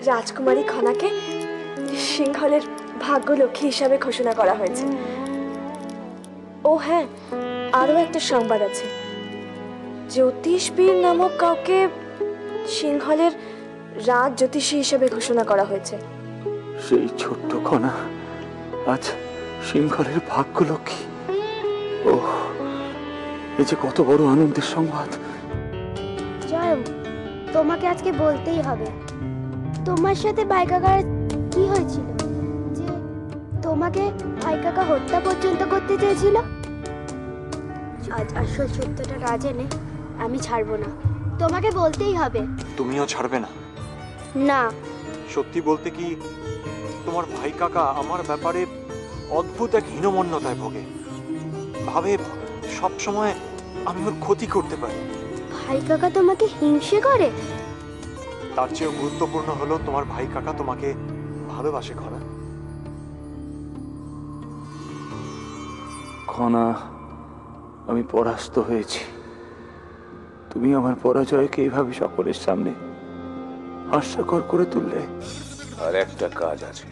রাজকুমারী খনাকে সিংহলের ভাগ্যলক্ষ্মী হিসাবে ঘোষণা করা হয়েছে। ও হ্যাঁ, আরো একটা সংবাদ আছে। জ্যোতিষবীর নামক কাউকে সিংহলের রাজ জ্যোতিষী হিসাবে ঘোষণা করা হয়েছে। সেই ছোট্ট খনা আজ সিংহলের ভাগ্যলক্ষ্মী। ও, এই যে কত বড় আনন্দের সংবাদ। জয়, তোমাকে আজকে বলতেই হবে, তোমার সাথে ভাই কাকার কি হয়েছিল যে তোমাকে ভাই কাকা হত্যা পর্যন্ত করতে চেয়েছিল। আজ আসল সত্যটা না জেনে আমি ছাড়বো না, তোমাকে বলতেই হবে। তুমিও ছাড়বে না? না। সত্যি বলতে কি, তোমার ভাই কাকা আমার ব্যাপারে অদ্ভুত এক হীনমন্যতায় ভোগে। ভাবে সব সময় আমি ওর ক্ষতি করতে পারি। ভাই কাকা তোমাকে হিংসে করে? তার চেয়েও গুরুত্বপূর্ণ হলো তোমার ভাই কাকা তোমাকে ভালোবাসে। খনা, খনা, আমি পরাস্ত হয়েছি। তুমি আমার পরাজয়কে এইভাবে সকলের সামনে হাস্যকর করে তুললে। আর একটা কাজ আছে,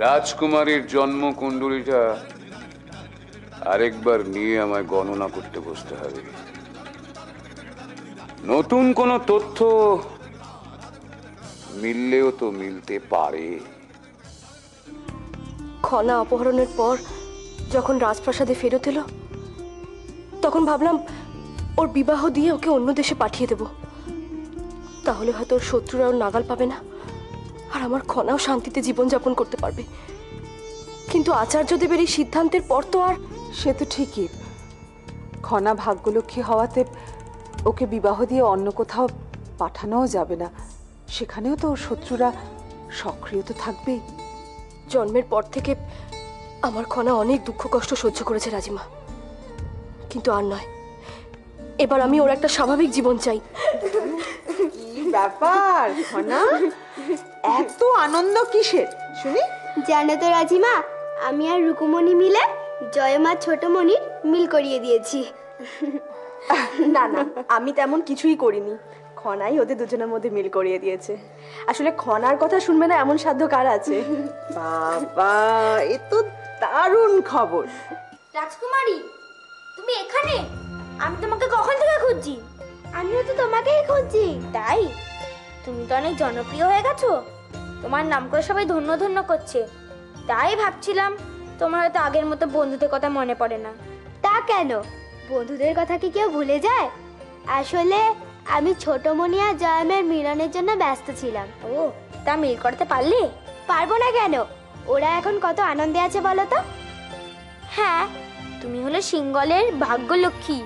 রাজকুমারীর জন্ম কুণ্ডলীটা আরেকবার নিয়ে আমায় গণনা করতে বসতে হবে। নতুন কোনো তথ্য মিললেও তো মিলতে পারে। খনা অপহরণের পর যখন রাজপ্রাসাদে ফেরত এলো, তখন ভাবলাম ওর বিবাহ দিয়ে ওকে অন্য দেশে পাঠিয়ে দেব। তাহলে হয়তো ওর শত্রুরা ওর নাগাল পাবে না, আর আমার খনাও শান্তিতে জীবনযাপন করতে পারবে। কিন্তু আচার্যদেবের এই সিদ্ধান্তের পর তো আর। সে তো ঠিকই, খনা ভাগ্যলক্ষ্মী হওয়াতে ওকে বিবাহ দিয়ে অন্য কোথাও পাঠানোও যাবে না। সেখানেও তো ওর শত্রুরা সক্রিয় তো থাকবেই। জন্মের পর থেকে আমার খনা অনেক দুঃখ কষ্ট সহ্য করেছে রাজিমা, কিন্তু আর নয়। এবার আমি ওর একটা স্বাভাবিক জীবন চাই। কি ব্যাপার খনা, এত আনন্দ কিসের শুনি? জানো তো রাজিমা, আমি আর রুকুমণি মিলে জয়মা ছোট মণির মিল করিয়ে দিয়েছি। না না, আমি তেমন কিছুই করিনি। খনাই ওদের দুজনের মধ্যে মিল করিয়ে দিয়েছে। আসলে খনার কথা শুনবে না এমন সাধ্য কার আছে? বাবা, এ তো দারুণ খবর। রাজকুমারী, তুমি এখানে? আমি তোমাকে কখন থেকে খুঁজছি। আমিও তো তোমাকেই খুঁজছি। তাই? তুমি তো অনেক জনপ্রিয় হয়ে গেছো, তোমার নাম করে সবাই ধন্য ধন্য করছে। তাই ভাবছিলাম তোমার হয়তো আগের মতো বন্ধুদের কথা মনে পড়ে না। তা কেন? বন্ধুদের কথা কি কেউ ভুলে যায়? আসলে আমি ছোট মণি আর জয়মের মিলনের জন্য ব্যস্ত ছিলাম। ও, তা মিল করতে পারলে? পারবো না কেন, ওরা এখন কত আনন্দে আছে বলো তো। হ্যাঁ, তুমি হলো সিংহলের ভাগ্যলক্ষ্মী।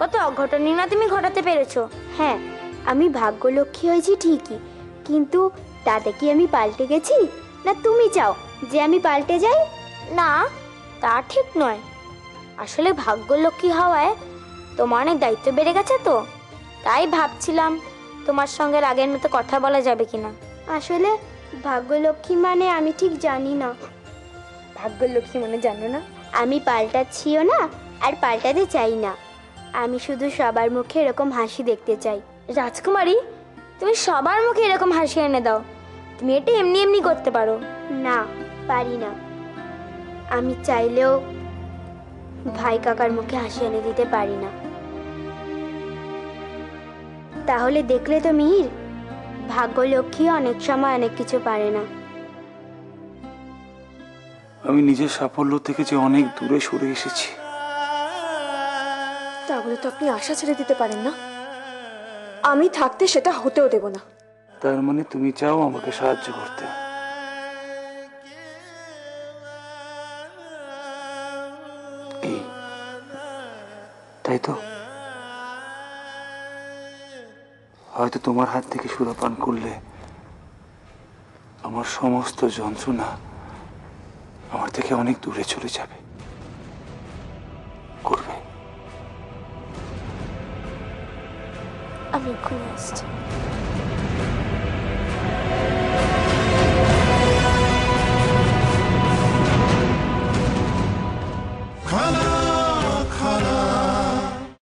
কত অঘটনই না তুমি ঘটাতে পেরেছো। হ্যাঁ, আমি ভাগ্যলক্ষ্মী হয়েছি ঠিকই, কিন্তু তাতে কি আমি পাল্টে গেছি? না তুমি চাও যে আমি পাল্টে যাই? না, তা ঠিক নয়। আসলে ভাগ্যলক্ষ্মী হওয়ায় তোমার অনেক দায়িত্ব বেড়ে গেছে তো, তাই ভাবছিলাম তোমার সঙ্গে আগের মতো কথা বলা যাবে কিনা। আসলে ভাগ্যলক্ষ্মী মানে আমি ঠিক জানি না। ভাগ্যলক্ষ্মী মানে জানো না? আমি পাল্টাচ্ছিও না আর পাল্টাতে চাই না। আমি শুধু সবার মুখে এরকম হাসি দেখতে চাই। রাজকুমারী, তুমি সবার মুখে এরকম হাসি এনে দাও। তুমি এটা এমনি এমনি করতে পারো না? পারি না। আমি চাইলেও ভাই কাকার মুখে হাসি এনে দিতে পারি না। তাহলে দেখলে তো মিহির, ভাগ্যলক্ষ্মী অনেক সময় অনেক কিছু পারে না। আমি নিজের সাফল্য থেকে যে অনেক দূরে সরে এসেছি। তাহলে তো আপনি আশা ছেড়ে দিতে পারেন না। আমি থাকতে সেটা হতেও দেব না। তার মানে তুমি চাও আমাকে সাহায্য করতে? কি, তাই তো? হয়তো তোমার হাত থেকে সুরাপান করলে আমার সমস্ত যন্ত্রণা আমার থেকে অনেক দূরে চলে যাবে। করবে? আমি এক্ষুনি আসছি।